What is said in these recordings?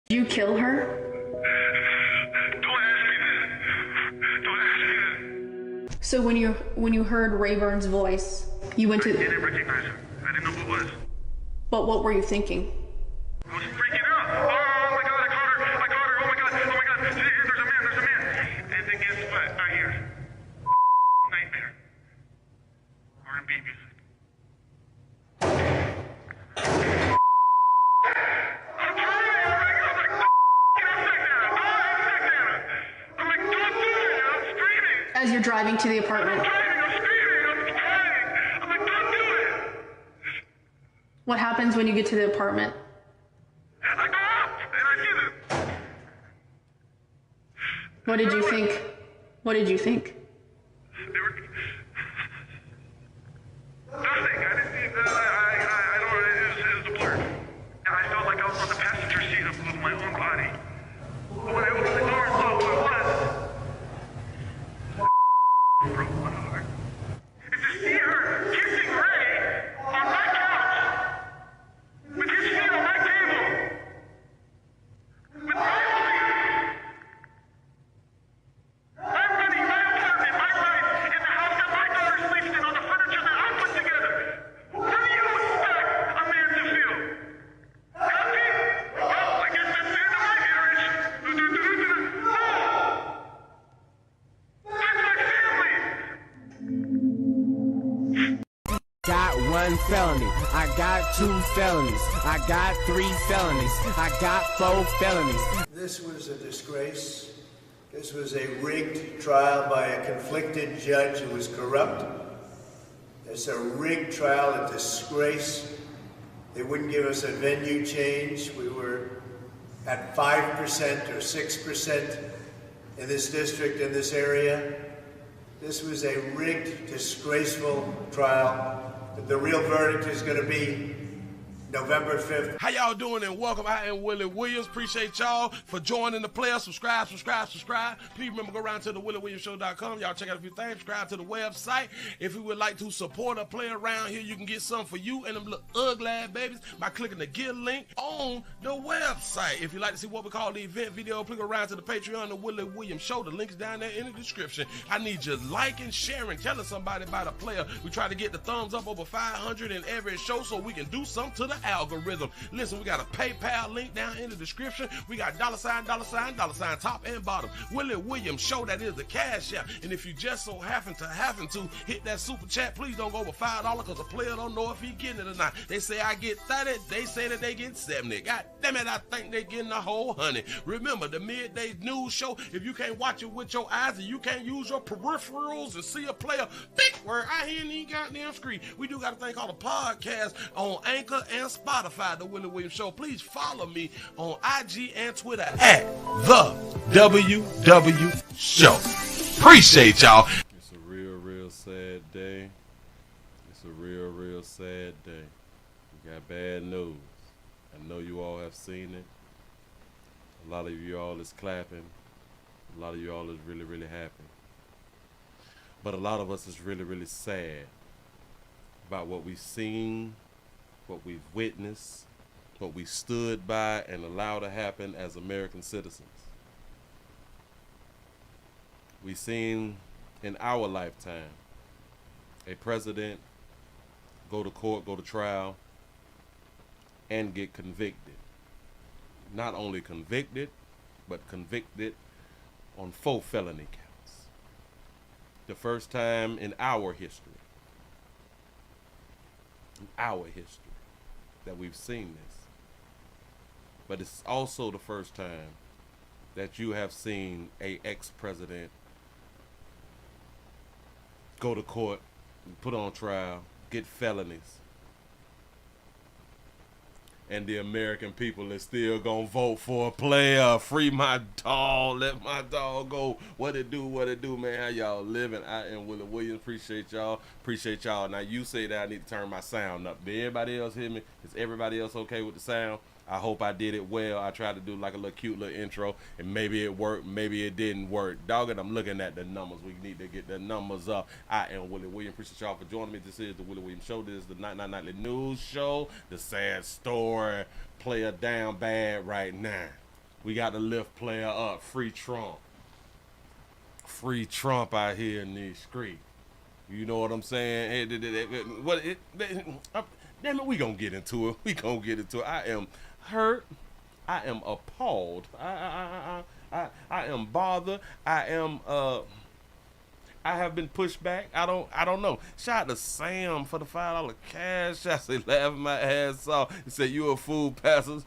Did you kill her? Don't ask me that. Don't ask me that. So when you heard Rayburn's voice, you went to... I didn't recognize him. I didn't know who it was. But what were you thinking? I was freaking out. Oh my God, I caught her. I caught her. Oh my God. There's a man. And then guess what? I hear nightmare. R&B music. As you're driving to the apartment. I'm screaming. I'm like, don't do it. What happens when you get to the apartment? I go up and I see them. What did you think? What did you think? They were nothing. I didn't see. I don't. It was a blur. And I felt like I was on the passenger seat of my own body. But when I opened the door and saw who it was, broke my heart. And to see her kissing Ray on my couch, with his feet on my table, with my holding. I'm running my apartment, my life, in the house that my daughter sleeps in, on the furniture that I put together. What do you expect a man to feel? Happy? Well, I guess that's the end of my marriage. No! That's my family! Got one felony. I got 2 felonies. I got 3 felonies. I got 4 felonies. This was a disgrace. This was a rigged trial by a conflicted judge who was corrupt. It's a rigged trial, a disgrace. They wouldn't give us a venue change. We were at 5% or 6% in this district, in this area. This was a rigged, disgraceful trial. But the real verdict is going to be November 5th. How y'all doing and welcome. I am Willie Williams. Appreciate y'all for joining the player. Subscribe. Please remember, go around to the WillieWilliamsShow.com. Y'all check out a few things. Subscribe to the website. If you would like to support a player around here, you can get something for you and them little ugly ass babies by clicking the Get link on the website. If you'd like to see what we call the event video, please go around to the Patreon, the Willie Williams Show. The link's down there in the description. I need you liking, sharing, telling somebody about a player. We try to get the thumbs up over 500 in every show so we can do something to the algorithm. Listen, we got a PayPal link down in the description. We got $, top and bottom. Willie Williams Show, that is the cash app. And if you just so happen to hit that super chat, please don't go over $5 because the player don't know if he getting it or not. They say I get 30, they say that they get 70. God damn it, I think they getting a whole 100. Remember, the midday news show, if you can't watch it with your eyes and you can't use your peripherals and see a player thick where I hear any goddamn screen, we do got a thing called a podcast on Anchor and Spotify, the Willie Williams Show. Please follow me on IG and Twitter at the WW Show. Appreciate y'all. It's a real sad day. It's a real sad day. We got bad news. I know you all have seen it. A lot of you all is clapping. A lot of you all is really happy. But a lot of us is really sad about what we've seen, what we've witnessed, what we stood by and allowed to happen as American citizens. We've seen in our lifetime a president go to court, go to trial, and get convicted. Not only convicted, but convicted on 4 felony counts. The first time in our history. That we've seen this. But it's also the first time that you have seen a ex-president go to court, put on trial, get felonies, and the American people is still gonna vote for a player. Free my dog, let my dog go. What it do, man? How y'all living? I am Willie Williams. Appreciate y'all. Now you say that I need to turn my sound up. Did everybody else hear me? Is everybody else okay with the sound? I hope I did it well. I tried to do like a little cute little intro, and maybe it worked, maybe it didn't work. Dog it, I'm looking at the numbers. We need to get the numbers up. I am Willie Williams. Appreciate y'all for joining me. This is the Willie Williams Show. This is the Nightly News Show. The sad story. Player down bad right now. We got to lift player up. Free Trump. Free Trump out here in these streets. You know what I'm saying? Damn it, we gonna get into it. We gonna get into it. I am hurt. I am appalled. I am bothered. I have been pushed back. I don't know. Shout out to Sam for the $5 cash. I say laughing my ass off. He said you a fool, Pastor.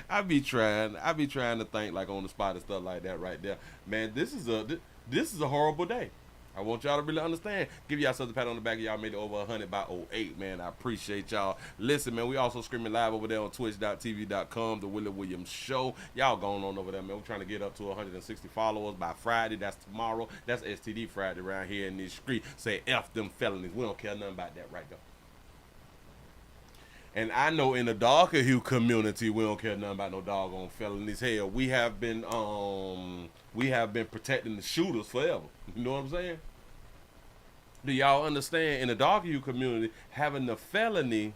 I be trying to think like on the spot and stuff like that right there. Man, this is a horrible day. I want y'all to really understand. Give y'all something to pat on the back. Y'all made it over 100 by 08, man. I appreciate y'all. Listen, man, we also streaming live over there on twitch.tv.com, The Willie Williams Show. Y'all going on over there, man. We're trying to get up to 160 followers by Friday. That's tomorrow. That's STD Friday around here in this street. Say F them felonies. We don't care nothing about that right there. And I know in the darker hue community, we don't care nothing about no doggone felonies. Hell, we have been protecting the shooters forever. You know what I'm saying? Do y'all understand? In the darker hue community, having the felony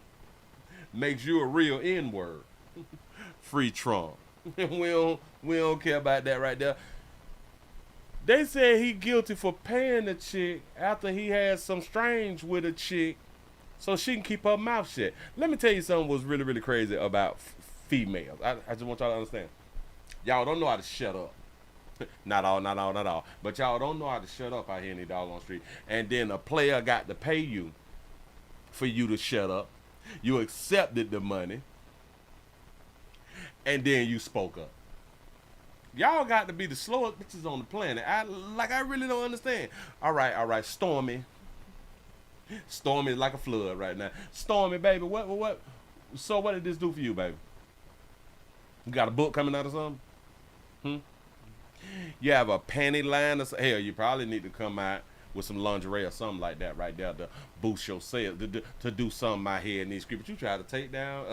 makes you a real N-word. Free Trump. we don't care about that right there. They said he guilty for paying the chick after he had some strange with a chick, so she can keep her mouth shut. Let me tell you something was really, really crazy about females. I just want y'all to understand. Y'all don't know how to shut up. Not all. But y'all don't know how to shut up out here in the doggone street. And then a player got to pay you for you to shut up. You accepted the money. And then you spoke up. Y'all got to be the slowest bitches on the planet. I really don't understand. All right, Stormy. Stormy is like a flood right now. Stormy, baby, what? So what did this do for you, baby? You got a book coming out or something? You have a panty line or something? Hell, you probably need to come out with some lingerie or something like that right there to boost your sales, to do something out here in these streets. But you try to take down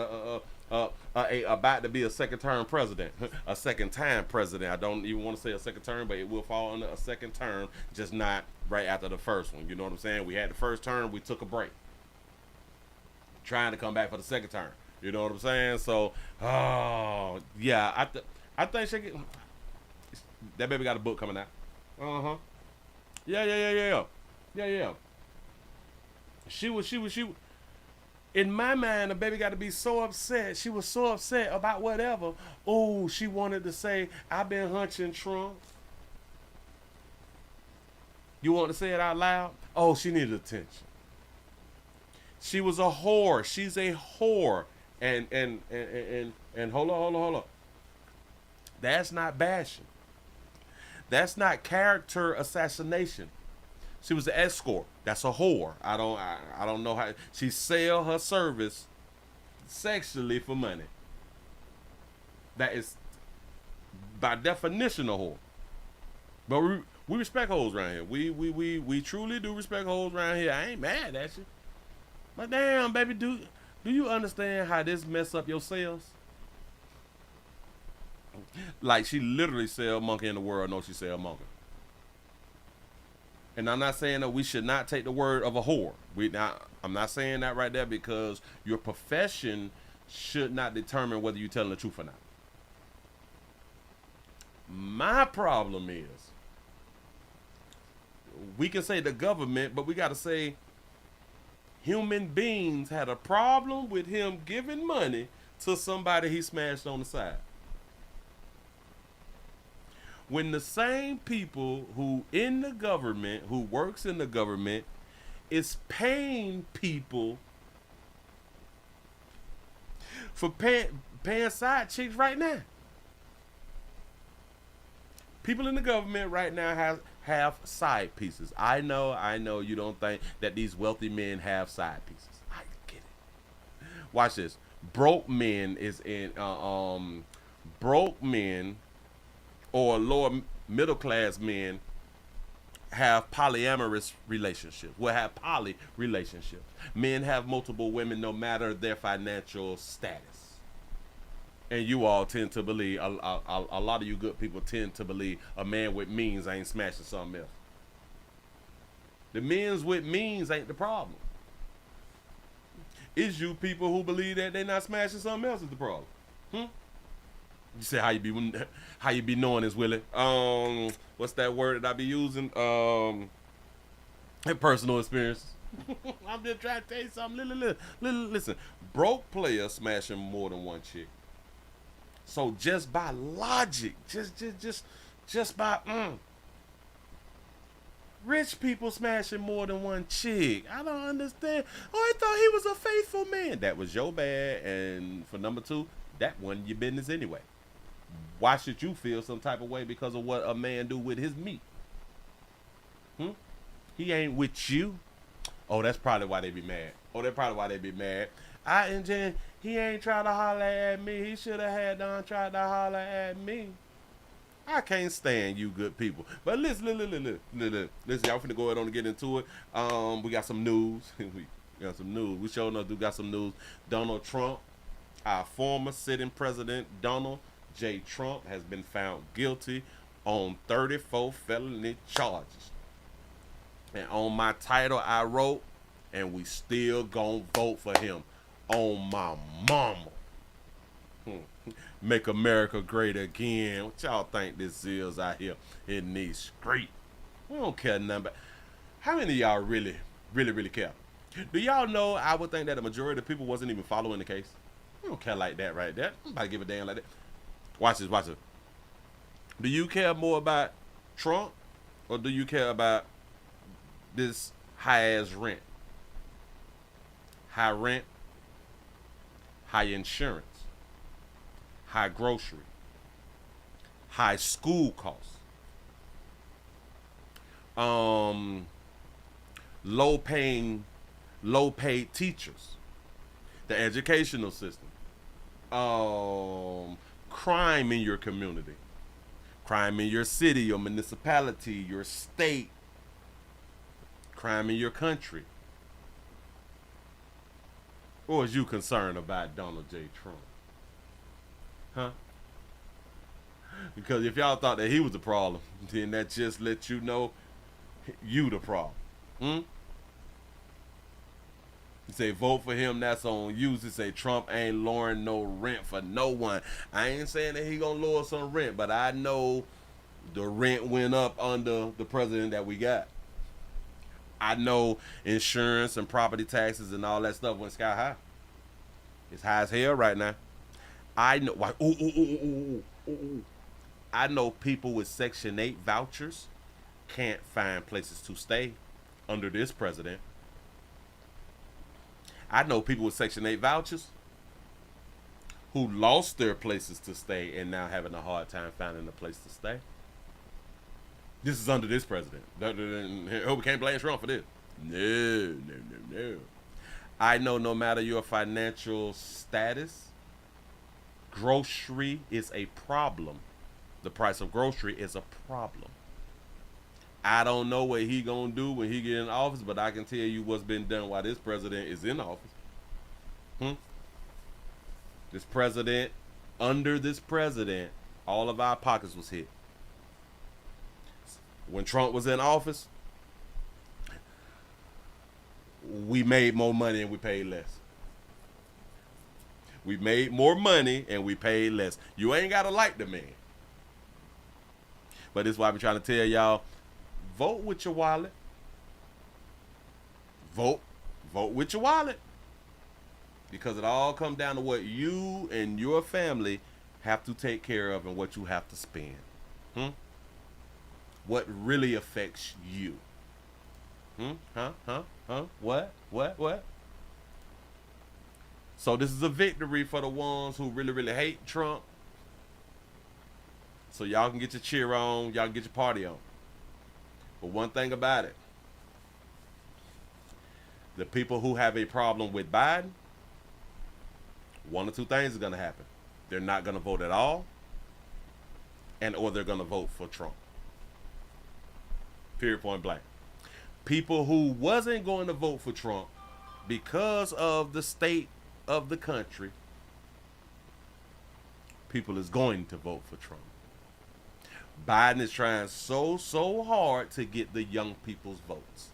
about to be a second-term president, a second-time president. I don't even want to say a second term, but it will fall under a second term, just not right after the first one. You know what I'm saying? We had the first term, we took a break. Trying to come back for the second term. You know what I'm saying? So, yeah, I think she get, that baby got a book coming out. Yeah. She was. In my mind, the baby got to be so upset. She was so upset about whatever. Oh, she wanted to say, I've been hunching Trump. You want to say it out loud? Oh, she needed attention. She was a whore. She's a whore. And hold on. That's not bashing. That's not character assassination. She was an escort. That's a whore. I don't know how she sell her service sexually for money. That is by definition a whore. But we respect hoes around here. We truly do respect hoes around here. I ain't mad at you. But damn, baby, do you understand how this mess up your sales? Like she literally sell monkey in the world. No, she sell monkey. And I'm not saying that we should not take the word of a whore. I'm not saying that right there because your profession should not determine whether you're telling the truth or not. My problem is, we can say the government, but we got to say human beings had a problem with him giving money to somebody he smashed on the side. When the same people who in the government, who works in the government, is paying people for paying side chicks right now. People in the government right now have side pieces. I know you don't think that these wealthy men have side pieces. I get it. Watch this. Broke men or lower middle class men have polyamorous relationships. Will have poly relationships. Men have multiple women no matter their financial status. And you all tend to believe, a lot of you good people tend to believe a man with means ain't smashing something else. The men's with means ain't the problem. It's you people who believe that they're not smashing something else is the problem. You say how you be knowing this, Willie? What's that word that I be using? Personal experience. I'm just trying to tell you something. Listen, broke players smashing more than one chick. So just by logic, just by rich people smashing more than one chick. I don't understand. Oh, I thought he was a faithful man. That was your bad. And for number two, that wasn't your business anyway. Why should you feel some type of way because of what a man do with his meat? He ain't with you. Oh, that's probably why they be mad. And then he ain't trying to holler at me. He should have had done tried to holler at me. I can't stand you good people. But listen, y'all finna go ahead on and get into it. We got some news. We sure enough got some news. Donald Trump, our former sitting president, Donald J. Trump, has been found guilty on 34 felony charges. And on my title, I wrote, and we still gonna vote for him. On my mama. Make America great again. What y'all think this is out here in these streets? We don't care nothing about. How many of y'all really care? Do y'all know, I would think that the majority of people wasn't even following the case. We don't care like that right there. Nobody give a damn like that. Watch this. Do you care more about Trump or do you care about this high-ass rent? High rent, high insurance, high grocery, high school costs, low paid teachers, the educational system, crime in your community, crime in your city, your municipality, your state, crime in your country. Or is you concerned about Donald J. Trump? Huh? Because if y'all thought that he was the problem, then that just lets you know you the problem. You say vote for him, that's on you. You say Trump ain't lowering no rent for no one. I ain't saying that he gonna lower some rent, but I know the rent went up under the president that we got. I know insurance and property taxes and all that stuff went sky high. It's high as hell right now. I know why. I know people with Section 8 vouchers can't find places to stay under this president. I know people with Section 8 vouchers who lost their places to stay and now having a hard time finding a place to stay. This is under this president. We can't blame Trump for this. No. I know no matter your financial status, grocery is a problem. The price of grocery is a problem. I don't know what he gonna do when he get in office, but I can tell you what's been done while this president is in office. This president, under this president, all of our pockets was hit. When Trump was in office, we made more money and we paid less. We made more money and we paid less. You ain't got to like the man. But this is why I'm trying to tell y'all, vote with your wallet. Vote with your wallet. Because it all comes down to what you and your family have to take care of and what you have to spend. What really affects you. What? So this is a victory for the ones who really hate Trump. So y'all can get your cheer on, y'all can get your party on. But one thing about it, the people who have a problem with Biden, one or two things are going to happen. They're not going to vote at all, or they're going to vote for Trump. Period, point blank. People who wasn't going to vote for Trump because of the state of the country, people is going to vote for Trump. Biden is trying so hard to get the young people's votes.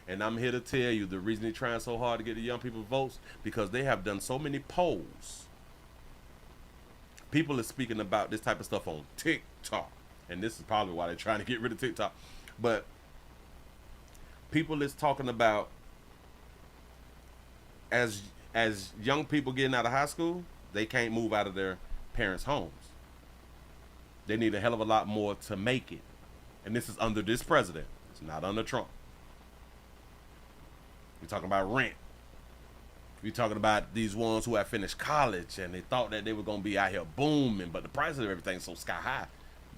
And I'm here to tell you the reason he's trying so hard to get the young people's votes, because they have done so many polls People are speaking about this type of stuff on TikTok, and this is probably why they're trying to get rid of TikTok. But people is talking about as young people getting out of high school, they can't move out of their parents' homes. They need a hell of a lot more to make it. And this is under this president. It's not under Trump. We're talking about rent. We're talking about these ones who have finished college and they thought that they were going to be out here booming, but the price of everything's so sky high.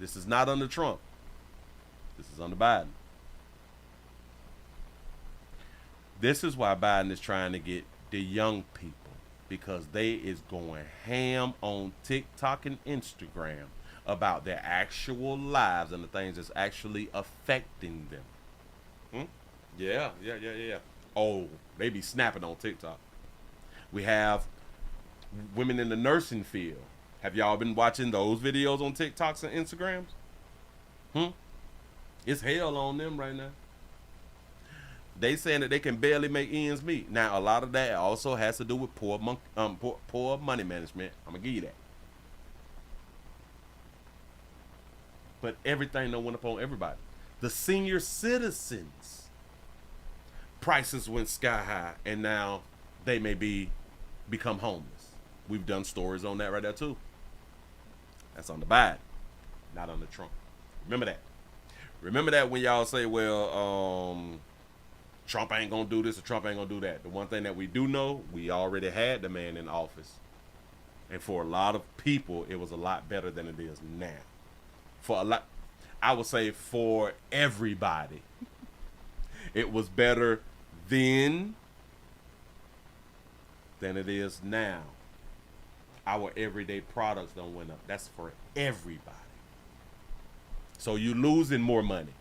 This is not under Trump. This is under Biden. This is why Biden is trying to get the young people, because they is going ham on TikTok and Instagram about their actual lives and the things that's actually affecting them. Yeah. Oh, they be snapping on TikTok. We have women in the nursing field. Have y'all been watching those videos on TikToks and Instagrams? It's hell on them right now. They saying that they can barely make ends meet. Now, a lot of that also has to do with poor money management. I'm gonna give you that. But everything don't went up on everybody. The senior citizens prices went sky high, and now they may become homeless. We've done stories on that right there too. That's on the Biden, not on the Trump. Remember that. Remember that when y'all say, well, Trump ain't gonna do this or Trump ain't gonna do that. The one thing that we do know, we already had the man in office. And for a lot of people, it was a lot better than it is now. For a lot, I would say for everybody, it was better then than it is now. Our everyday products don't went up. That's for everybody. So you losing more money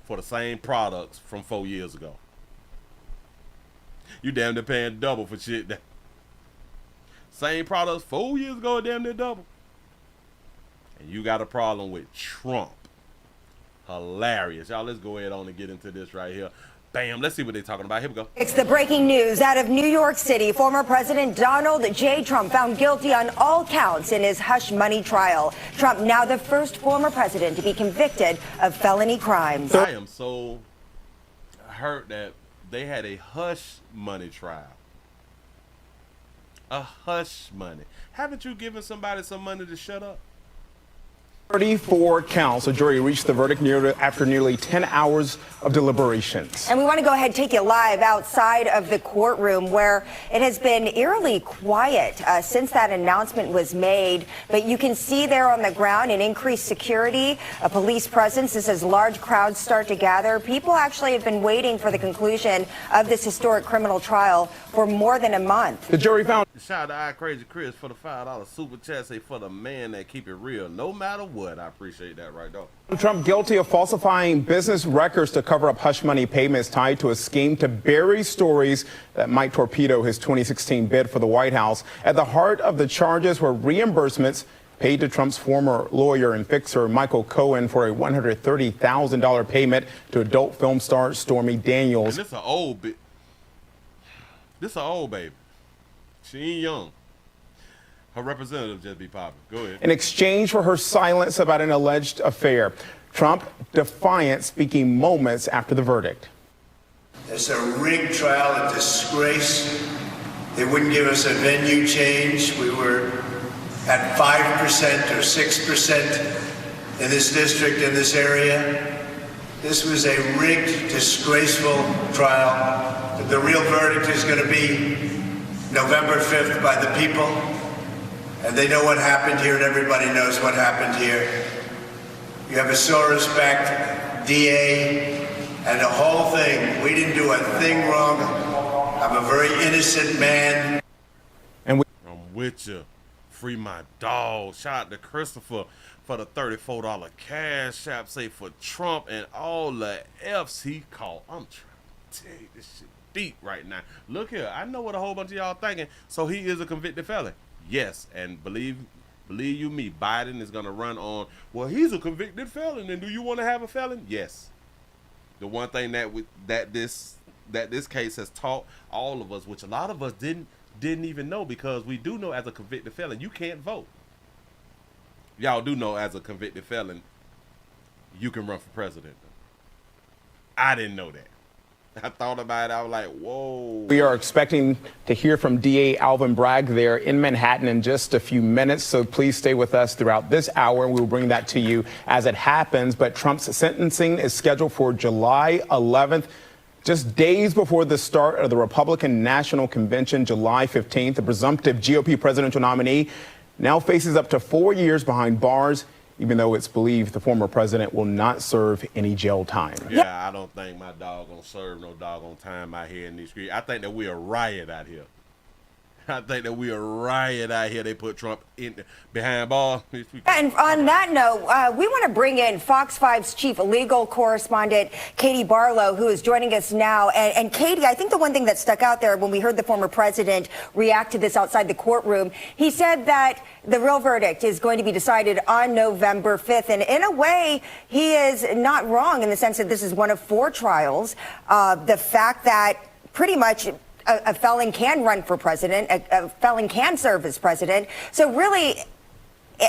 for the same products from 4 years ago. You damn near paying double for shit. Same products 4 years ago, damn near double. And you got a problem with Trump. Hilarious. Y'all, let's go ahead on and get into this right here. Bam, let's see what they're talking about. Here we go. It's the breaking news out of New York City. Former President Donald J. Trump found guilty on all counts in his hush money trial. Trump now the first former president to be convicted of felony crimes. I am so hurt that they had a hush money trial. A hush money. Haven't you given somebody some money to shut up? 34 counts. A jury reached the verdict after nearly 10 hours of deliberations. And we want to go ahead and take you live outside of the courtroom, where it has been eerily quiet since that announcement was made. But you can see there on the ground an increased security, a police presence. This as large crowds start to gather. People actually have been waiting for the conclusion of this historic criminal trial for more than a month. The jury found. Shout out to Crazy Chris for the $5 super chat. Say for the man that keep it real, no matter what. I appreciate that right there. Trump guilty of falsifying business records to cover up hush money payments tied to a scheme to bury stories that might torpedo his 2016 bid for the White House. At the heart of the charges were reimbursements paid to Trump's former lawyer and fixer Michael Cohen for a $130,000 payment to adult film star Stormy Daniels. And this an old bit. This an old baby. She ain't young. Her representative just be popping. Go ahead. In exchange for her silence about an alleged affair. Trump defiant, speaking moments after the verdict. It's a rigged trial, a disgrace. They wouldn't give us a venue change. We were at 5% or 6% in this district, in this area. This was a rigged, disgraceful trial. The real verdict is going to be November 5th by the people. And they know what happened here, and everybody knows what happened here. You have a Soros-backed DA, and the whole thing. We didn't do a thing wrong. I'm a very innocent man. I'm with you. Free my dog. Shout out to Christopher for the $34 cash app. Say for Trump and all the F's he called. I'm trying to take this shit deep right now. Look here. I know what a whole bunch of y'all thinking. So he is a convicted felon. Yes, and believe you me, Biden is gonna run on, well, he's a convicted felon, and do you want to have a felon? Yes. The one thing that this case has taught all of us, which a lot of us didn't didn't even know, because we do know as a convicted felon, you can't vote. Y'all do know as a convicted felon, you can run for president. I didn't know that. I thought about it. I was like, whoa. We are expecting to hear from DA Alvin Bragg there in Manhattan in just a few minutes. So please stay with us throughout this hour, and we will bring that to you as it happens. But Trump's sentencing is scheduled for July 11th, just days before the start of the Republican National Convention, July 15th. The presumptive GOP presidential nominee now faces up to 4 years behind bars, even though it's believed the former president will not serve any jail time. Yeah, I don't think my dog gonna serve no doggone time out here in these streets. I think that we a riot out here. I think that we a riot out here. They put Trump in behind bars. And on that note, we want to bring in Fox 5's chief legal correspondent, Katie Barlow, who is joining us now. And Katie, I think the one thing that stuck out there when we heard the former president react to this outside the courtroom, he said that the real verdict is going to be decided on November 5th. And in a way, he is not wrong in the sense that this is one of 4 trials. The fact that pretty much a felon can run for president, a felon can serve as president. So really,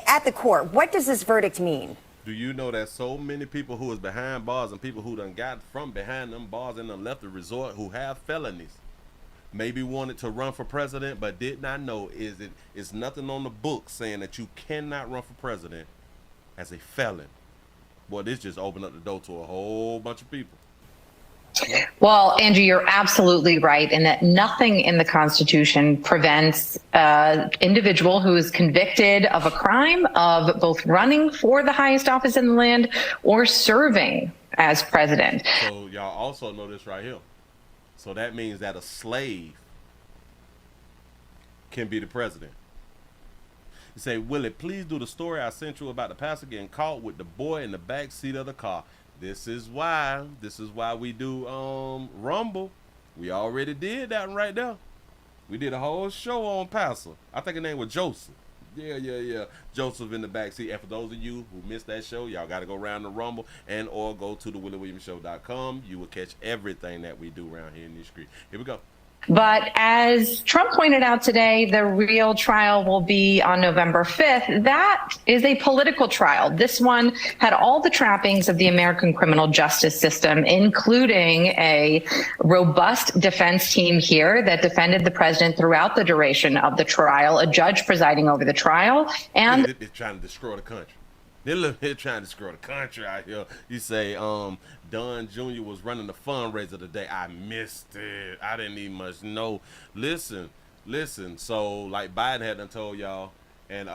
at the court, what does this verdict mean? Do you know that so many people who is behind bars and people who done got from behind them bars and done left the resort who have felonies, maybe wanted to run for president but did not know it's nothing on the book saying that you cannot run for president as a felon? Boy, this just opened up the door to a whole bunch of people. Well, Andrew, you're absolutely right in that nothing in the Constitution prevents an individual who is convicted of a crime of both running for the highest office in the land or serving as president. So y'all also know this right here. So that means that a slave can be the president. You say, Willie, please do the story I sent you about the pastor getting caught with the boy in the back seat of the car. This is why we do Rumble. We already did that one right there. We did a whole show on Pastor. I think his name was Joseph. Yeah. Joseph in the backseat. And for those of you who missed that show, y'all got to go around the Rumble and or go to the WillieWilliamsShow.com. You will catch everything that we do around here in these streets. Here we go. But as Trump pointed out today, the real trial will be on November 5th. That is a political trial. This one had all the trappings of the American criminal justice system, including a robust defense team here that defended the president throughout the duration of the trial, a judge presiding over the trial, and they're trying to destroy the country. They're trying to destroy the country out here. You say, Don Jr. was running the fundraiser today. I missed it. I didn't even much know. Listen. So, like Biden had done told y'all, and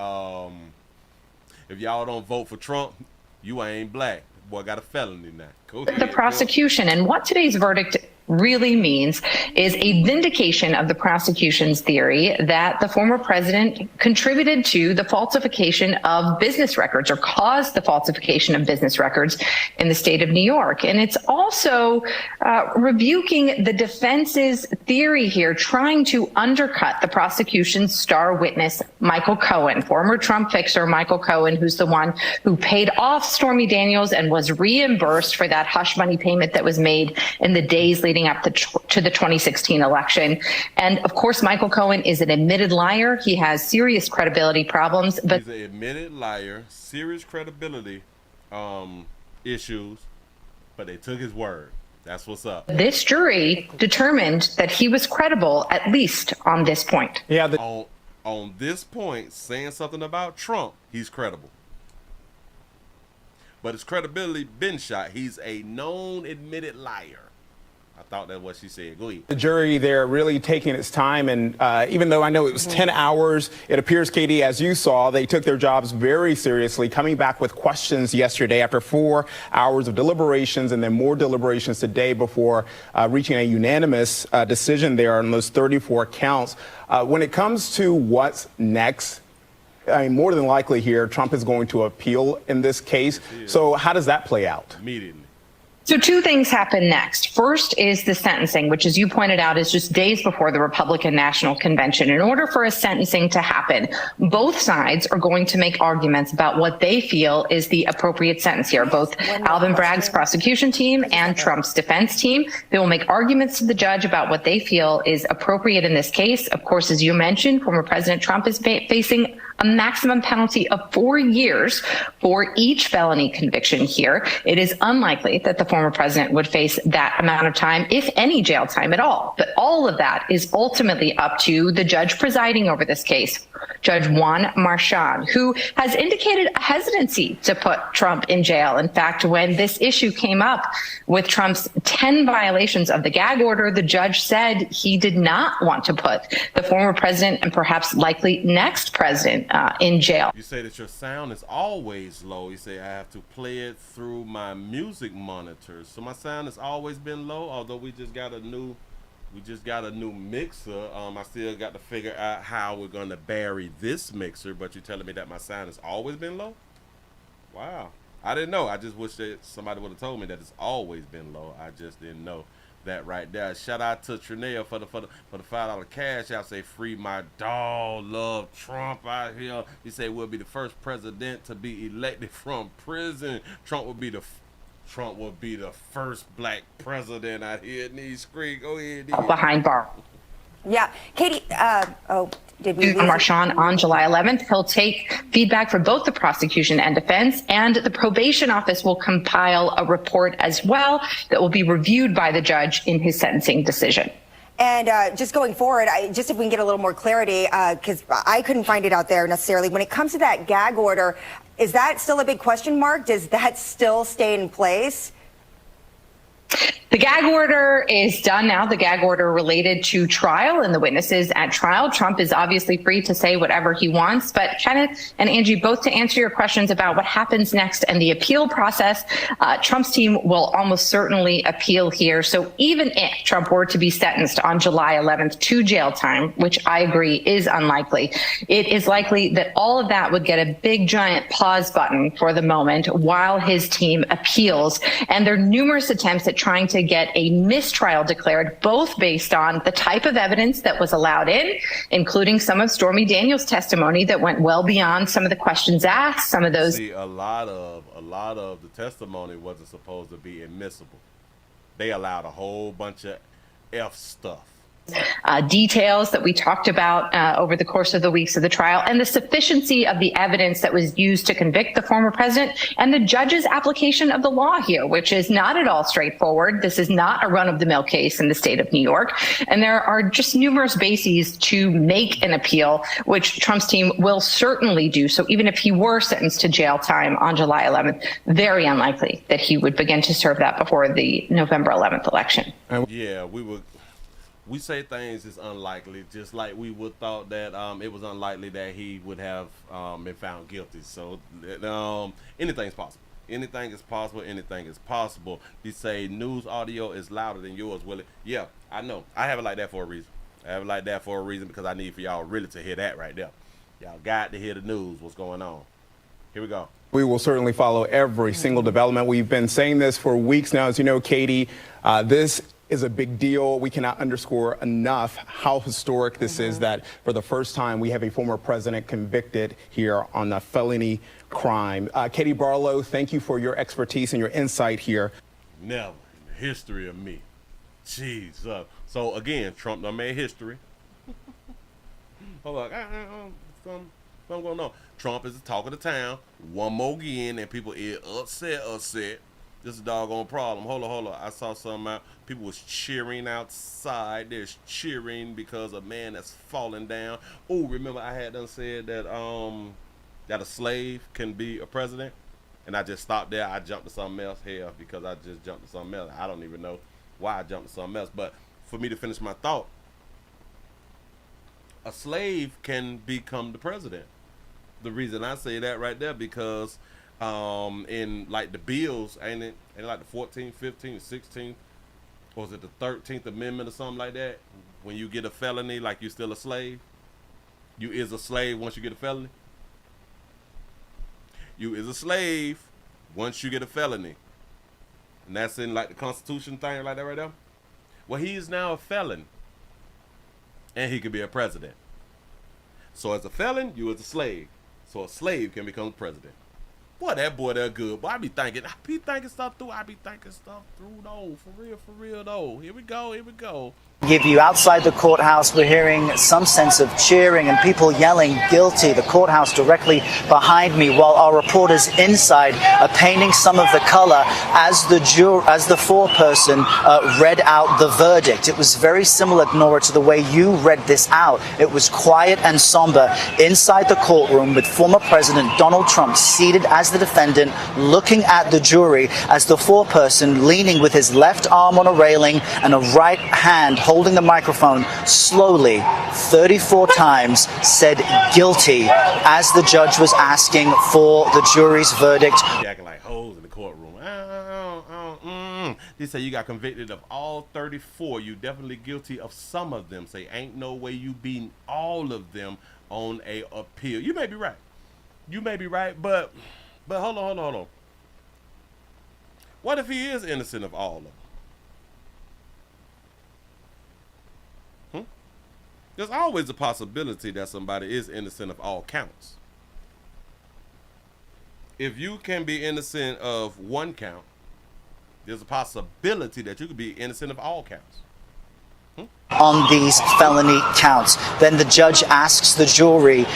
if y'all don't vote for Trump, you ain't black. Boy, got a felony now. Go ahead, the prosecution. And what today's verdict really means is a vindication of the prosecution's theory that the former president contributed to the falsification of business records or caused the falsification of business records in the state of New York. And it's also rebuking the defense's theory here, trying to undercut the prosecution's star witness, Michael Cohen, former Trump fixer Michael Cohen, who's the one who paid off Stormy Daniels and was reimbursed for that hush money payment that was made in the days leading up to the 2016 election. And of course, Michael Cohen is an admitted liar. He has serious credibility problems. But he's an admitted liar, serious credibility issues, but they took his word. That's what's up. This jury determined that he was credible, at least on this point. Yeah. On this point, saying something about Trump, he's credible. But his credibility been shot. He's a known admitted liar. I thought that's what she said. Go ahead. The jury there really taking its time, and even though I know it was 10 hours, it appears, Katie, as you saw, they took their jobs very seriously, coming back with questions yesterday after 4 hours of deliberations and then more deliberations today before reaching a unanimous decision there on those 34 counts. When it comes to what's next, I mean, more than likely here, Trump is going to appeal in this case. So how does that play out? Immediately. So two things happen next. First is the sentencing, which, as you pointed out, is just days before the Republican National Convention. In order for a sentencing to happen, both sides are going to make arguments about what they feel is the appropriate sentence here. Both Alvin Bragg's prosecution team and Trump's defense team, they will make arguments to the judge about what they feel is appropriate in this case. Of course, as you mentioned, former President Trump is facing a maximum penalty of 4 years for each felony conviction here. It is unlikely that the former president would face that amount of time, if any jail time at all. But all of that is ultimately up to the judge presiding over this case, Judge Juan Marchand, who has indicated a hesitancy to put Trump in jail. In fact, when this issue came up with Trump's 10 violations of the gag order, the judge said he did not want to put the former president and perhaps likely next president in jail. You say that your sound is always low. You say I have to play it through my music monitors. So my sound has always been low, although we just got a new mixer. I still got to figure out how we're going to bury this mixer, but you're telling me that my sound has always been low? Wow. I didn't know. I just wish that somebody would have told me that it's always been low. I just didn't know that right there. Shout out to Trinea for the $5 cash. I'll say free my dog. Love Trump out here. He say we'll be the first president to be elected from prison. Trump will be the first black president out here in these streets. Go ahead. Behind bar. Yeah, Katie. Did we lose Marchand on July 11th? He'll take feedback from both the prosecution and defense, and the probation office will compile a report as well that will be reviewed by the judge in his sentencing decision. And just going forward, just if we can get a little more clarity, because I couldn't find it out there necessarily. When it comes to that gag order, is that still a big question mark? Does that still stay in place? The gag order is done now, the gag order related to trial and the witnesses at trial. Trump is obviously free to say whatever he wants, but Kenneth and Angie, both to answer your questions about what happens next and the appeal process, Trump's team will almost certainly appeal here. So even if Trump were to be sentenced on July 11th to jail time, which I agree is unlikely, it is likely that all of that would get a big giant pause button for the moment while his team appeals. And there are numerous attempts at trying to get a mistrial declared, both based on the type of evidence that was allowed in, including some of Stormy Daniels' testimony that went well beyond some of the questions asked, some of those. See, a lot of the testimony wasn't supposed to be admissible. They allowed a whole bunch of F stuff. Details that we talked about over the course of the weeks of the trial, and the sufficiency of the evidence that was used to convict the former president, and the judge's application of the law here, which is not at all straightforward. This is not a run-of-the-mill case in the state of New York, and there are just numerous bases to make an appeal, which Trump's team will certainly do. So even if he were sentenced to jail time on July 11th, very unlikely that he would begin to serve that before the November 11th election. Yeah, we say things is unlikely, just like we would thought that it was unlikely that he would have been found guilty. So anything's possible. Anything is possible. Anything is possible. They say news audio is louder than yours, Willie. Yeah, I know. I have it like that for a reason. Because I need for y'all really to hear that right there. Y'all got to hear the news, what's going on. Here we go. We will certainly follow every single development. We've been saying this for weeks now. As you know, Katie, this is a big deal. We cannot underscore enough how historic this is, that for the first time we have a former president convicted here on a felony crime. Katie Barlow, thank you for your expertise and your insight here. Never in the history of me. Jeez. So again, Trump done made history. Hold on. Something going on. Trump is the talk of the town. One more again, and people is upset. This is a doggone problem. Hold on. I saw something out. People was cheering outside. There's cheering because a man that's falling down. Oh, remember I had done said that that a slave can be a president? And I just stopped there. I jumped to something else here because I just jumped to something else. I don't even know why I jumped to something else. But for me to finish my thought, a slave can become the president. The reason I say that right there because in like the bills, ain't like the 14th, 15th, 16th, or was it the 13th Amendment or something like that? When you get a felony, like you're still a slave. You is a slave once you get a felony. You is a slave once you get a felony. And that's in like the Constitution thing like that right there. Well, he is now a felon. And he could be a president. So as a felon, you was a slave. So a slave can become president. Boy, that boy, they're good. Boy, I be thinking stuff through. Though. For real, though. Here we go. Give you outside the courthouse, we're hearing some sense of cheering and people yelling guilty. The courthouse directly behind me, while our reporters inside are painting some of the color as the foreperson read out the verdict. It was very similar, Nora, to the way you read this out. It was quiet and somber inside the courtroom, with former President Donald Trump seated as the defendant, looking at the jury as the foreperson, leaning with his left arm on a railing and a right hand holding the microphone, slowly 34 times said guilty as the judge was asking for the jury's verdict. Acting like hoes in the courtroom. They say you got convicted of all 34. You definitely guilty of some of them. Say ain't no way you beating all of them on a appeal. You may be right. But hold on. What if he is innocent of all of them? There's always a possibility that somebody is innocent of all counts. If you can be innocent of one count, there's a possibility that you could be innocent of all counts. On these felony counts, then the judge asks the jury,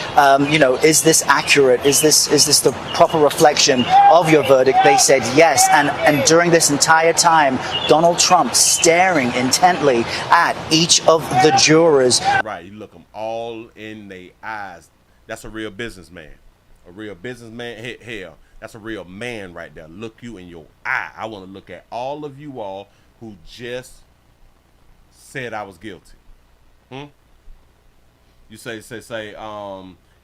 is this accurate? Is this the proper reflection of your verdict? They said yes, and during this entire time, Donald Trump staring intently at each of the jurors. Right, you look them all in their eyes. That's a real businessman. Hell, that's a real man right there. Look you in your eye. I want to look at all of you all who just said I was guilty. You say,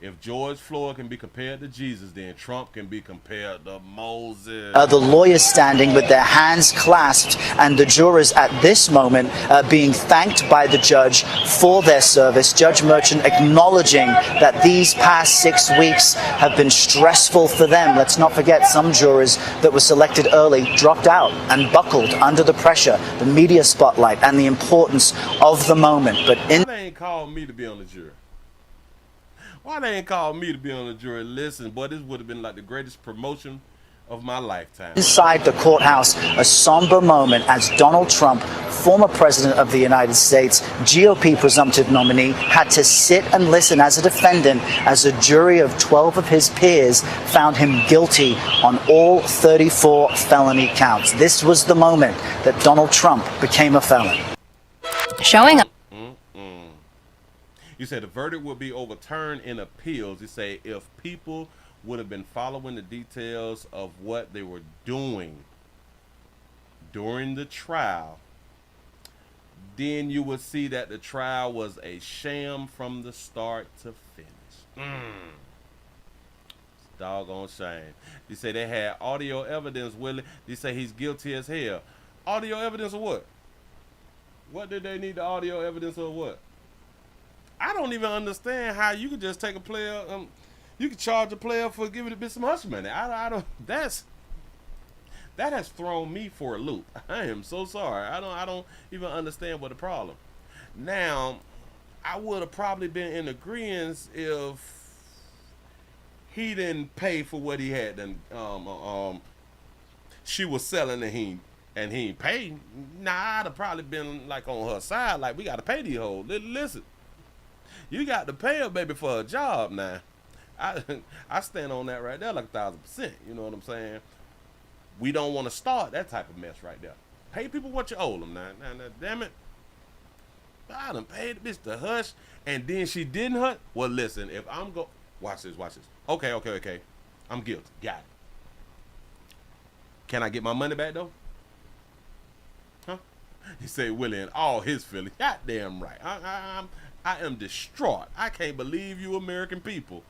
if George Floyd can be compared to Jesus, then Trump can be compared to Moses. The lawyers standing with their hands clasped, and the jurors at this moment being thanked by the judge for their service. Judge Merchant acknowledging that these past 6 weeks have been stressful for them. Let's not forget, some jurors that were selected early dropped out and buckled under the pressure, the media spotlight, and the importance of the moment. But Why they ain't called me to be on the jury? Listen, boy, this would have been like the greatest promotion of my lifetime. Inside the courthouse, a somber moment as Donald Trump, former president of the United States, GOP presumptive nominee, had to sit and listen as a defendant as a jury of 12 of his peers found him guilty on all 34 felony counts. This was the moment that Donald Trump became a felon. Showing up. You say the verdict will be overturned in appeals. You say if people would have been following the details of what they were doing during the trial, then you would see that the trial was a sham from the start to finish. It's doggone shame. You say they had audio evidence, Willie. You say he's guilty as hell. Audio evidence of what? What did they need the audio evidence of what? I don't even understand how you could just take a player, you could charge a player for giving a bit some hush money. I don't. That has thrown me for a loop. I am so sorry. I don't even understand what the problem. Now, I would have probably been in agreement if he didn't pay for what he had. And she was selling and he ain't paid. Nah, I'd have probably been like on her side. Like, we got to pay these hoes. Listen. You got to pay her, baby, for a job now. I stand on that right there like 1,000%. You know what I'm saying? We don't want to start that type of mess right there. Pay people what you owe them now. Now, damn it. I done paid the bitch to hush, and then she didn't hush. Well, listen, if I'm go... Watch this. Okay. I'm guilty. Got it. Can I get my money back, though? Huh? He say Willie and all his feelings. Goddamn right. I am distraught. I can't believe you American people.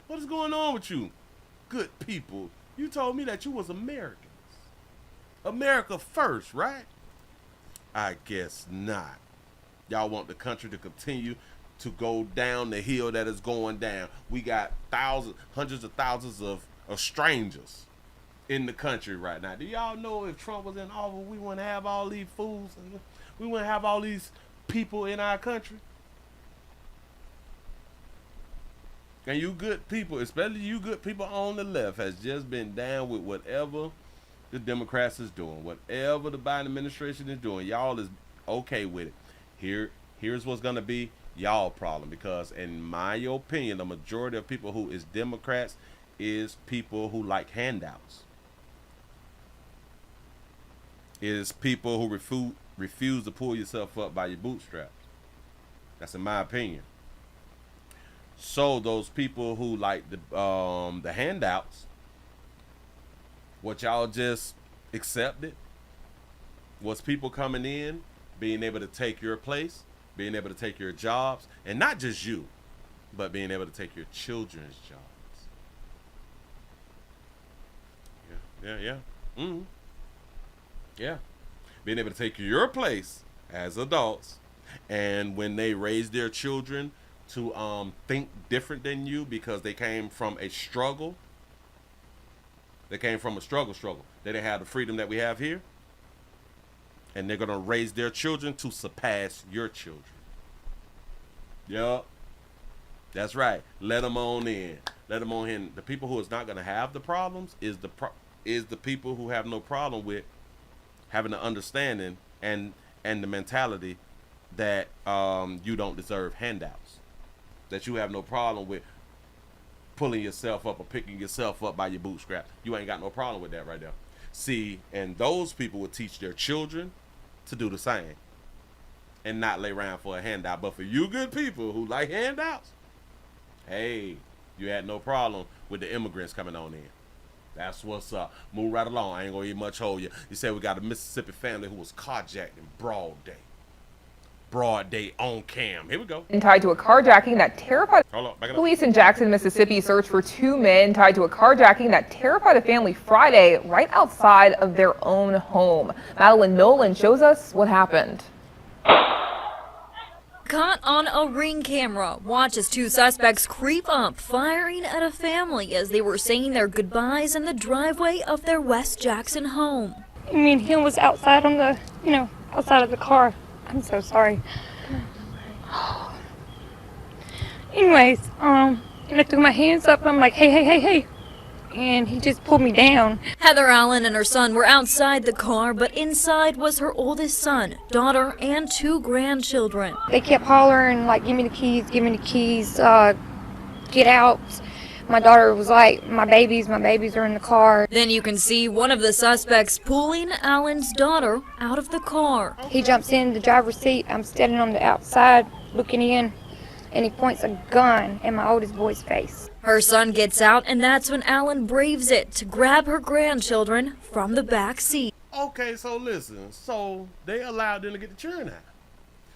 What is going on with you? Good people. You told me that you was Americans. America first, right? I guess not. Y'all want the country to continue to go down the hill that is going down. We got hundreds of thousands of strangers in the country right now. Do y'all know if Trump was in office, we wouldn't have all these fools, and we wouldn't have all these people in our country? And you good people, especially you good people on the left, has just been down with whatever the Democrats is doing, whatever the Biden administration is doing. Y'all is okay with it. Here's what's gonna be y'all problem, because in my opinion, the majority of people who is Democrats is people who like handouts. Is people who refuse to pull yourself up by your bootstraps. That's in my opinion. So those people who like the handouts, what y'all just accepted was people coming in, being able to take your place, being able to take your jobs, and not just you, but being able to take your children's jobs. Yeah. Being able to take your place as adults, and when they raise their children to think different than you because they came from a struggle. They came from a struggle. They didn't have the freedom that we have here. And they're going to raise their children to surpass your children. Yup. That's right. Let them on in. Let them on in. The people who is not going to have the problems is the people who have no problem with having the understanding and the mentality that you don't deserve handouts. That you have no problem with pulling yourself up or picking yourself up by your bootstraps. You ain't got no problem with that right there. See, and those people would teach their children to do the same and not lay around for a handout. But for you good people who like handouts, hey, you had no problem with the immigrants coming on in. That's what's up. Move right along. I ain't gonna even much hold you. You said we got a Mississippi family who was carjacked in broad day. Broad day on cam. Here we go. And tied to a carjacking that terrified police in Jackson, Mississippi search for two men tied to a carjacking that terrified a family Friday right outside of their own home. Madeline Nolan shows us what happened. Caught on a Ring camera. Watch as two suspects creep up, firing at a family as they were saying their goodbyes in the driveway of their West Jackson home. Me and him was outside on the, outside of the car. I'm so sorry. Anyways, and I threw my hands up and I'm like, hey. And he just pulled me down. Heather Allen and her son were outside the car, but inside was her oldest son, daughter, and two grandchildren. They kept hollering, like, give me the keys, get out. My daughter was like, my babies are in the car. Then you can see one of the suspects pulling Allen's daughter out of the car. He jumps in the driver's seat. I'm standing on the outside looking in, and he points a gun in my oldest boy's face. Her son gets out, and that's when Allen braves it to grab her grandchildren from the back seat. Okay, so listen. So they allowed them to get the children out.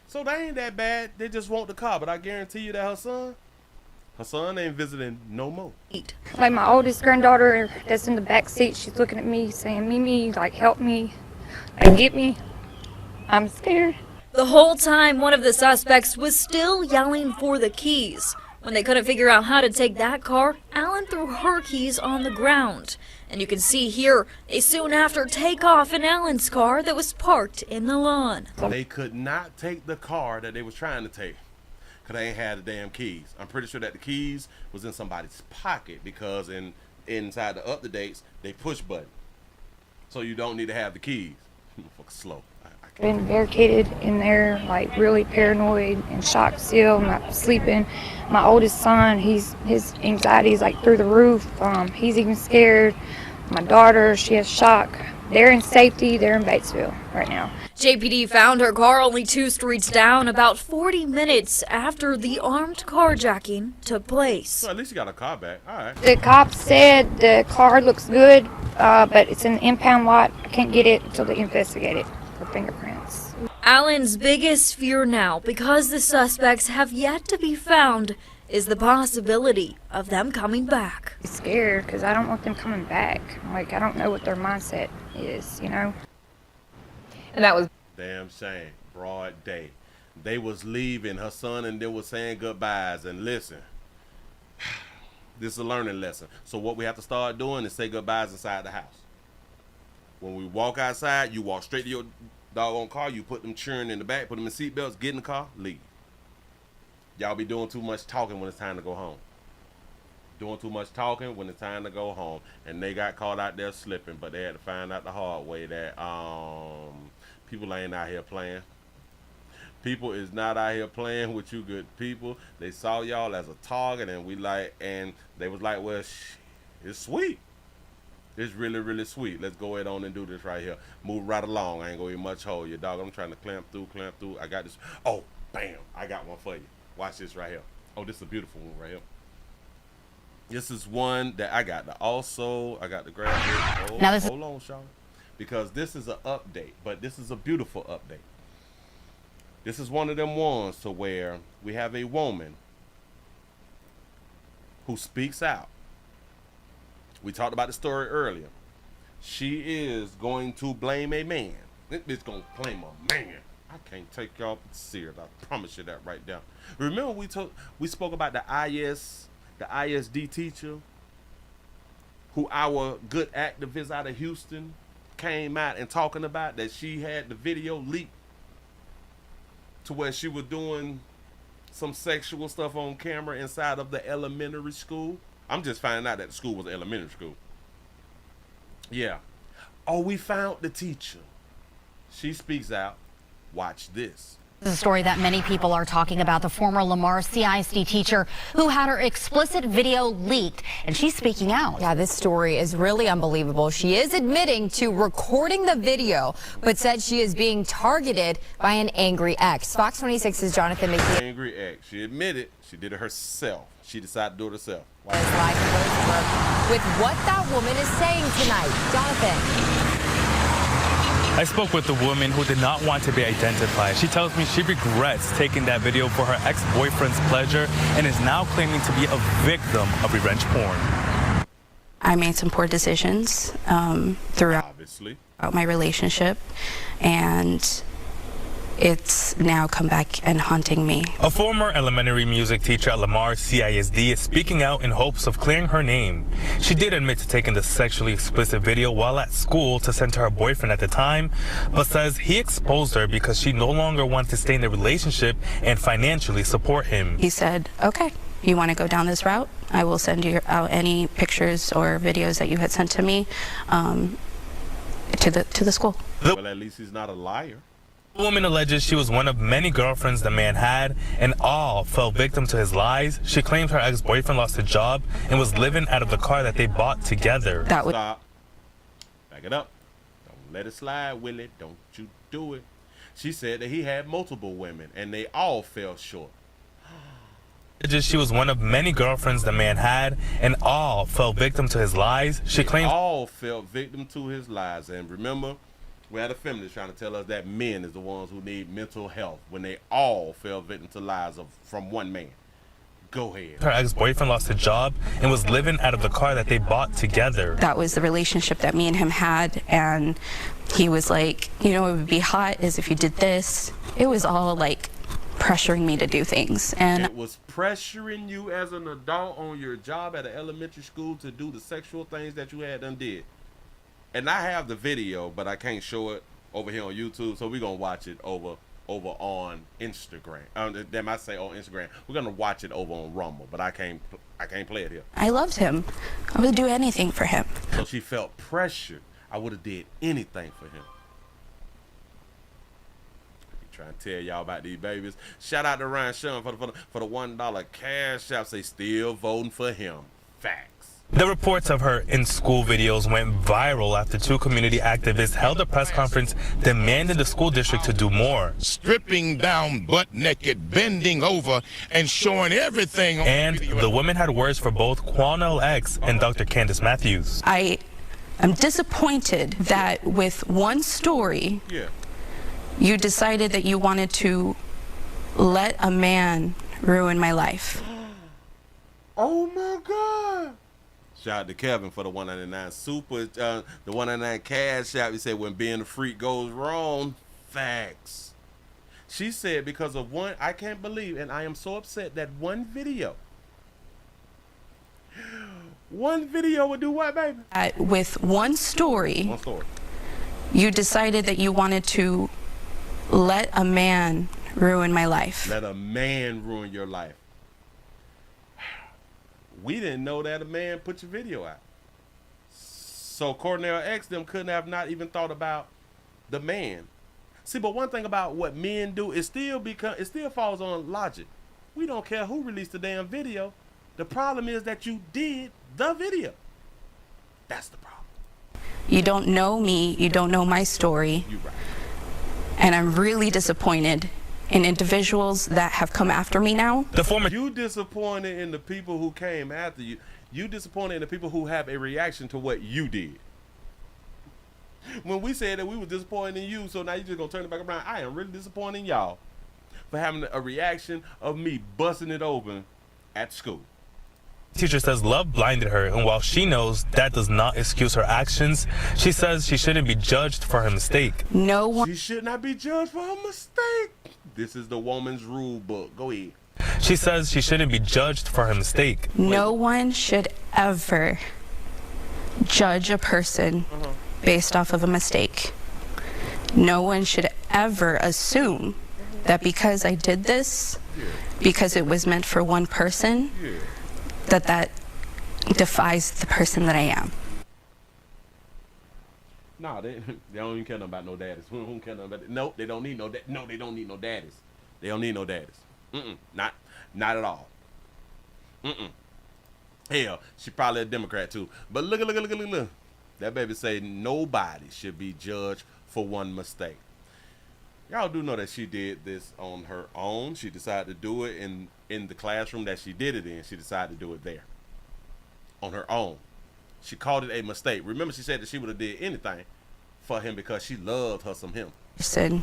So they ain't that bad. They just want the car. But I guarantee you that her son ain't visiting no more. Like my oldest granddaughter that's in the back seat, she's looking at me saying, Mimi, like, help me, like, get me. I'm scared. The whole time, one of the suspects was still yelling for the keys. When they couldn't figure out how to take that car, Allen threw her keys on the ground. And you can see here, they soon after take off in Allen's car that was parked in the lawn. They could not take the car that they was trying to take because they ain't had the damn keys. I'm pretty sure that the keys was in somebody's pocket because inside the up-to-dates, they push button. So you don't need to have the keys. Fucking slow. Been barricaded in there, like really paranoid and shocked still, not sleeping. My oldest son, his anxiety is like through the roof. He's even scared. My daughter, she has shock. They're in safety. They're in Batesville right now. JPD found her car only 2 streets down about 40 minutes after the armed carjacking took place. So at least you got a car back. All right. The cops said the car looks good, but it's in the impound lot. I can't get it until they investigate it for fingerprints. Allen's biggest fear now, because the suspects have yet to be found, is the possibility of them coming back. I'm scared because I don't want them coming back. Like, I don't know what their mindset is, And that was damn shame. Broad day. They was leaving, her son and they was saying goodbyes. And listen, this is a learning lesson. So what we have to start doing is say goodbyes inside the house. When we walk outside, you walk straight to your doggone car. You put them churn in the back, put them in seatbelts, get in the car, leave. Y'all be doing too much talking when it's time to go home. Doing too much talking when it's time to go home. And they got caught out there slipping, but they had to find out the hard way that people ain't out here playing. People is not out here playing with you good people. They saw y'all as a target, and they was like, well, it's sweet. It's really, really sweet. Let's go ahead on and do this right here. Move right along. I ain't gonna eat much hole you, dog. I'm trying to clamp through. I got this. Oh, bam. I got one for you. Watch this right here. Oh, this is a beautiful one right here. This is one that I got to grab this. Oh, now hold on, Sean. Because this is an update, but this is a beautiful update. This is one of them ones to where we have a woman who speaks out. We talked about the story earlier. She is going to blame a man. This bitch gonna blame a man. I can't take y'all serious. I promise you that right now. Remember we spoke about the ISD teacher who our good activist out of Houston came out and talking about that she had the video leaked to where she was doing some sexual stuff on camera inside of the elementary school. I'm just finding out that the school was an elementary school. Yeah. Oh, we found the teacher. She speaks out. Watch this. This is a story that many people are talking about. The former Lamar CISD teacher who had her explicit video leaked, and she's speaking out. Yeah, this story is really unbelievable. She is admitting to recording the video, but said she is being targeted by an angry ex. Fox 26's Jonathan McKee. Angry ex. She admitted she did it herself. She decided to do it herself. With what that woman is saying tonight. Jonathan. I spoke with the woman who did not want to be identified. She tells me she regrets taking that video for her ex-boyfriend's pleasure and is now claiming to be a victim of revenge porn. I made some poor decisions throughout my relationship, and it's now come back and haunting me. A former elementary music teacher at Lamar CISD is speaking out in hopes of clearing her name. She did admit to taking the sexually explicit video while at school to send to her boyfriend at the time, but says he exposed her because she no longer wants to stay in the relationship and financially support him. He said, okay, you want to go down this route? I will send you out any pictures or videos that you had sent to me to the school. Well, at least he's not a liar. The woman alleges she was one of many girlfriends the man had, and all fell victim to his lies. She claims her ex-boyfriend lost his job and was living out of the car that they bought together. Stop. Back it up. Don't let it slide, Willie. Don't you do it. She said that he had multiple women, and they all fell short. She was one of many girlfriends the man had, and all fell victim to his lies. She claims all fell victim to his lies. And remember, we had a feminist trying to tell us that men is the ones who need mental health when they all fell victim to lies from one man. Go ahead. Her ex-boyfriend lost his job and was living out of the car that they bought together. That was the relationship that me and him had, and he was like, you know, it would be hot as if you did this. It was all like pressuring me to do things. And it was pressuring you as an adult on your job at an elementary school to do the sexual things that you had done did. And I have the video, but I can't show it over here on YouTube, so we're gonna watch it over on Instagram. They might say on Instagram. We're gonna watch it over on Rumble, but I can't play it here. I loved him. I would do anything for him. So she felt pressured. I would have did anything for him. Trying to tell y'all about these babies. Shout out to Ryan Sean for the $1 cash app. Say still voting for him. Facts. The reports of her in-school videos went viral after two community activists held a press conference demanding the school district to do more. Stripping down butt naked, bending over, and showing everything. And the woman had words for both Quanell X and Dr. Candace Matthews. I am disappointed that with one story, you decided that you wanted to let a man ruin my life. Oh my God. Shout out to Kevin for the $1.99 super, the $1.99 cash app. He said when being a freak goes wrong, facts. She said because of one, I can't believe, and I am so upset that one video would do what, baby? With one story, You decided that you wanted to let a man ruin my life. Let a man ruin your life. We didn't know that a man put your video out. So Cornell X them couldn't have not even thought about the man. See, but one thing about what men do, it still falls on logic. We don't care who released the damn video. The problem is that you did the video. That's the problem. You don't know me, you don't know my story. You're right. And I'm really disappointed in individuals that have come after me now. You disappointed in the people who came after you. You disappointed in the people who have a reaction to what you did. When we said that we were disappointed in you, so now you're just gonna turn it back around. I am really disappointed in y'all for having a reaction of me busting it open at school. Teacher says love blinded her, and while she knows that does not excuse her actions, she says she shouldn't be judged for her mistake. No one. She should not be judged for her mistake. This is the woman's rule book. Go ahead. She says she shouldn't be judged for her mistake. No one should ever judge a person based off of a mistake. No one should ever assume that because I did this, because it was meant for one person, that defies the person that I am. No, they don't even care nothing about no daddies. Who don't care nothing about it? No, they don't need no no, they don't need no daddies. They don't need no daddies. Not at all. Hell, she probably a Democrat too. But look. That baby say nobody should be judged for one mistake. Y'all do know that she did this on her own. She decided to do it in the classroom that she did it in. She decided to do it there on her own. She called it a mistake. Remember, she said that she would have did anything for him because she loved her some him. Person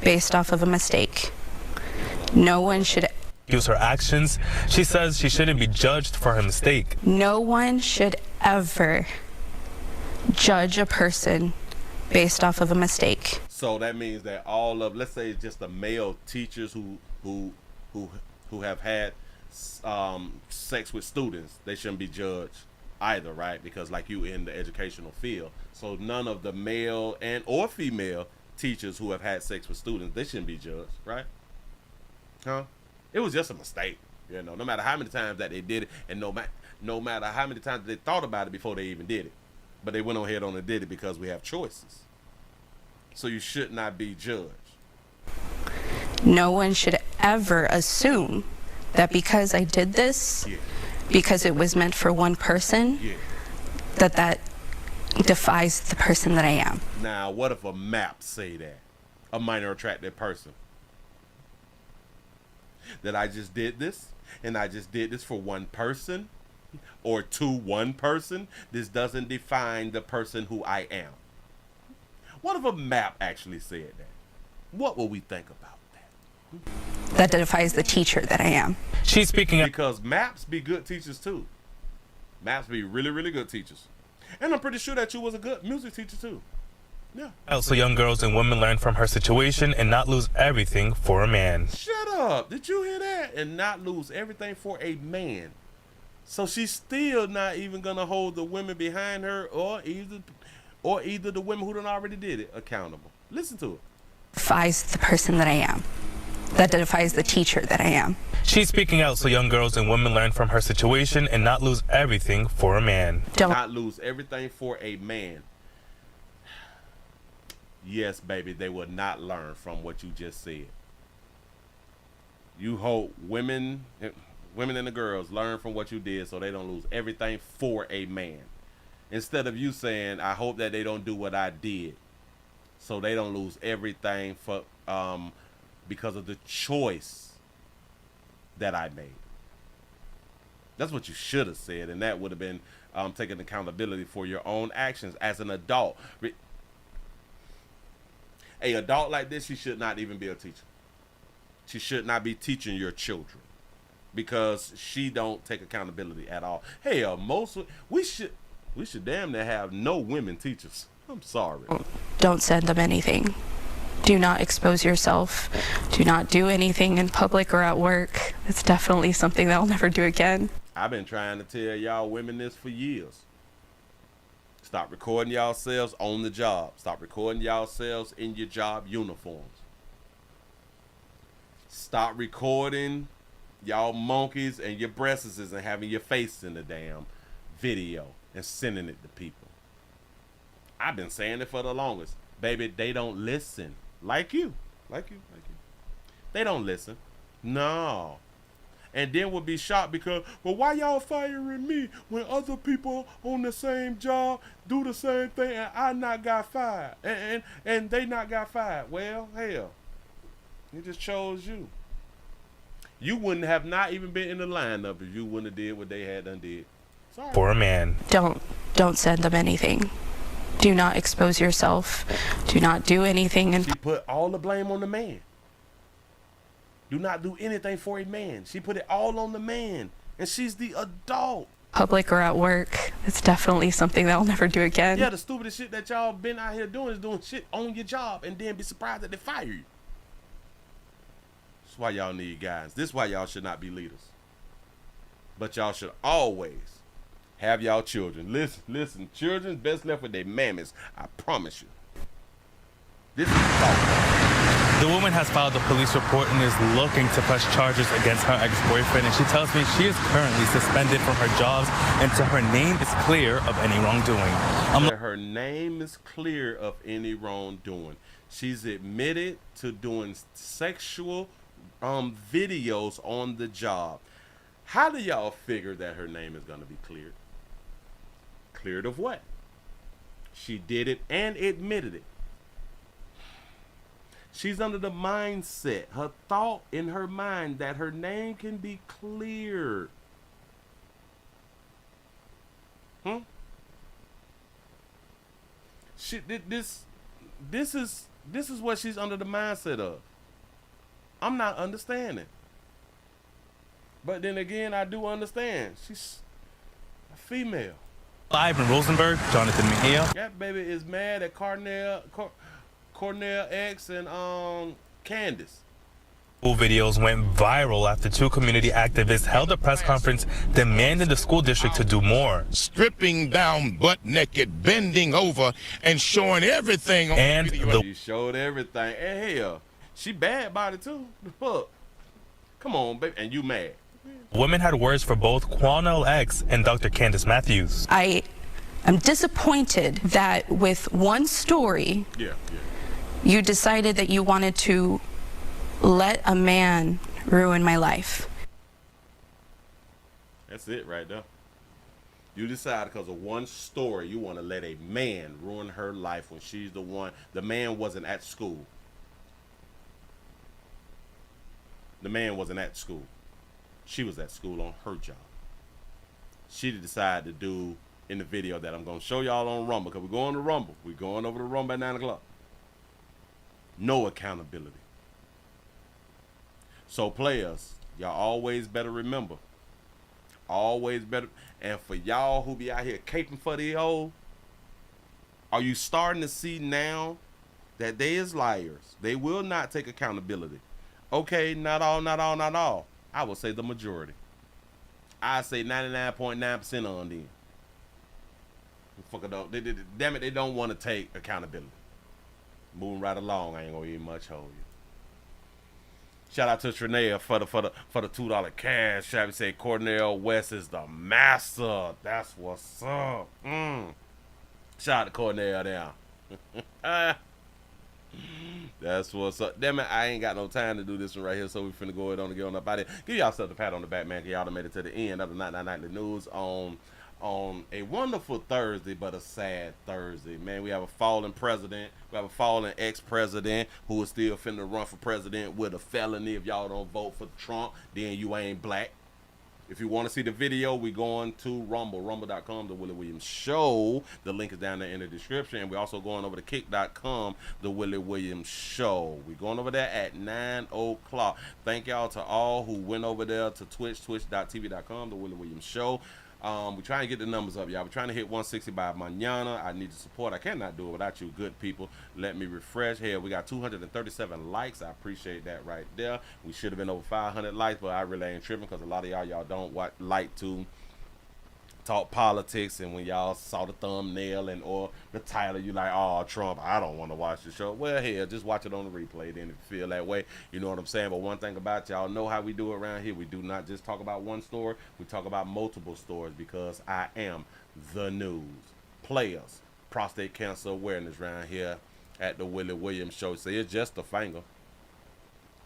based off of a mistake. No one should Use her actions. She says she shouldn't be judged for her mistake. No one should ever judge a person based off of a mistake. So that means that all of, let's say, just the male teachers who have had sex with students, they shouldn't be judged either, right? Because like you in the educational field, so none of the male and or female teachers who have had sex with students, they shouldn't be judged, right? Huh? It was just a mistake, you know. No matter how many times that they did it, and no matter how many times they thought about it before they even did it, but they went on ahead on and did it because we have choices. So you should not be judged. No one should ever assume that because I did this, because it was meant for one person, that defies the person that I am. Now, what if a map say that? A minor attracted person. That I just did this, and I just did this for one person, or to one person. This doesn't define the person who I am. What if a map actually said that? What will we think about that? That defies the teacher that I am. She's speaking because maps be good teachers too. Maps be really, really good teachers. And I'm pretty sure that you was a good music teacher too. Yeah. So young girls and women learn from her situation and not lose everything for a man. Shut up. Did you hear that? And not lose everything for a man. So she's still not even going to hold the women behind her or either the women who done already did it accountable. Listen to it. Defies the person that I am. That defies the teacher that I am. She's speaking out so young girls and women learn from her situation and not lose everything for a man. Not lose everything for a man. Yes, baby, they will not learn from what you just said. You hope women and the girls learn from what you did so they don't lose everything for a man. Instead of you saying, I hope that they don't do what I did so they don't lose everything for because of the choice that I made. That's what you should have said, and that would have been taking accountability for your own actions as an adult. A adult like this, she should not even be a teacher. She should not be teaching your children because she don't take accountability at all. Hell, we should damn near have no women teachers. I'm sorry. Don't send them anything. Do not expose yourself. Do not do anything in public or at work. It's definitely something that I'll never do again. I've been trying to tell y'all women this for years. Stop recording yourselves on the job. Stop recording yourselves in your job uniforms. Stop recording y'all monkeys and your breasts and having your face in the damn video and sending it to people. I've been saying it for the longest. Baby, they don't listen. Like you. They don't listen. No. And then we'll be shocked because, well, why y'all firing me when other people on the same job do the same thing and I not got fired? And they not got fired. Well, hell, it just chose you. You wouldn't have not even been in the lineup if you wouldn't have did what they had done did. Sorry. For a man. Don't send them anything. Do not expose yourself. Do not do anything. And she put all the blame on the man. Do not do anything for a man. She put it all on the man. And she's the adult. Public or at work, it's definitely something that I'll never do again. Yeah, the stupidest shit that y'all been out here doing is doing shit on your job and then be surprised that they fire you. That's why y'all need guys. This is why y'all should not be leaders. But y'all should always have y'all children. Listen, children best left with their mammies. I promise you. This is the thought. The woman has filed a police report and is looking to press charges against her ex-boyfriend, and she tells me she is currently suspended from her jobs until her name is clear of any wrongdoing. Her name is clear of any wrongdoing. She's admitted to doing sexual videos on the job. How do y'all figure that her name is going to be cleared? Cleared of what? She did it and admitted it. She's under the mindset, her thought in her mind that her name can be cleared. This is what she's under the mindset of. I'm not understanding. But then again, I do understand. She's a female. Live in Rosenberg, Jonathan Mejia. That baby is mad at Cornell X and Candace. School videos went viral after two community activists held a press conference demanding the school district to do more. Stripping down butt naked, bending over, and showing everything on and video. She showed everything. And hell, she bad about it too. Fuck. Come on, baby. And you mad. Women had words for both Cornell X and Dr. Candace Matthews. I am disappointed that with one story, you decided that you wanted to let a man ruin my life. That's it right there. You decided because of one story you want to let a man ruin her life when she's the one. The man wasn't at school. The man wasn't at school. She was at school on her job. She decided to do in the video that I'm going to show y'all on Rumble, because we're going to Rumble. We're going over to Rumble at 9 o'clock. No accountability. So players, y'all always better remember. Always better. And for y'all who be out here caping for the old, are you starting to see now that they is liars? They will not take accountability. Okay, not all. I would say the majority. I say 99.9% on them. Fuck it up. Damn it, they don't want to take accountability. Moving right along, I ain't gonna even much hold you. Shout out to Trinea for the $2 cash. Shall we say Cornell West is the master. That's what's up. Shout out to Cornell down. That's what's up. Damn it, I ain't got no time to do this one right here, so we finna go ahead on and get on up out of here. Give y'all self a pat on the back, man. Y'all done made it to the end of the Nightly News on a wonderful Thursday, but a sad Thursday. Man, we have a fallen president. We have a fallen ex-president who is still finna run for president with a felony. If y'all don't vote for Trump, then you ain't black. If you want to see the video, we going to Rumble, rumble.com, The Willie Williams Show. The link is down there in the description. And we're also going over to kick.com, The Willie Williams Show. We're going over there at 9 o'clock. Thank y'all to all who went over there to twitch.tv.com, The Willie Williams Show. We're trying to get the numbers up, y'all. We're trying to hit 160 by mañana. I need the support. I cannot do it without you good people. Let me refresh. Here, we got 237 likes. I appreciate that right there. We should have been over 500 likes, but I really ain't tripping because a lot of y'all don't like to talk politics, and when y'all saw the thumbnail and or the title, you like, oh, Trump, I don't want to watch the show. Well, hell, just watch it on the replay then if you feel that way. You know what I'm saying? But one thing about y'all know how we do it around here. We do not just talk about one story. We talk about multiple stories because I am the news. Players, prostate cancer awareness around here at the Willie Williams Show. Say it's just a finger.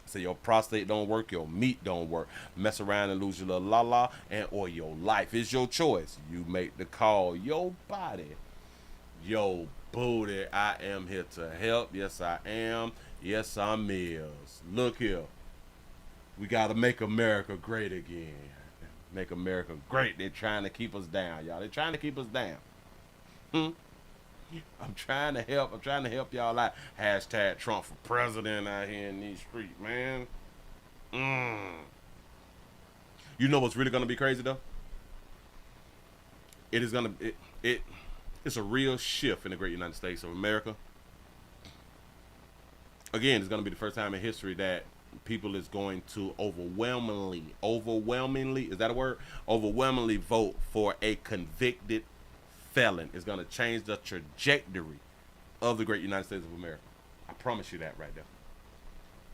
Say your prostate don't work, your meat don't work. Mess around and lose your little la-la and or your life. It's your choice. You make the call. Your body, your booty. I am here to help. Yes, I am. Yes, I'm is. Look here. We got to make America great again. Make America great. They're trying to keep us down, y'all. They're trying to keep us down. I'm trying to help. I'm trying to help y'all out. Hashtag Trump for president out here in these streets, man. You know what's really gonna be crazy though? It is gonna it's a real shift in the great United States of America. Again, it's gonna be the first time in history that people is going to overwhelmingly, is that a word? Overwhelmingly vote for a convicted felon. Is going to change the trajectory of the great United States of America. I promise you that right there.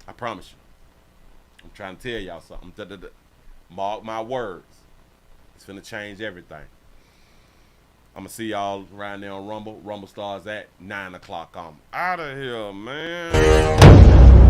I promise you. I'm trying to tell y'all something. Mark my words. It's finna change everything. I'm gonna see y'all around there on Rumble. Rumble starts at 9 o'clock. I'm out of here, man.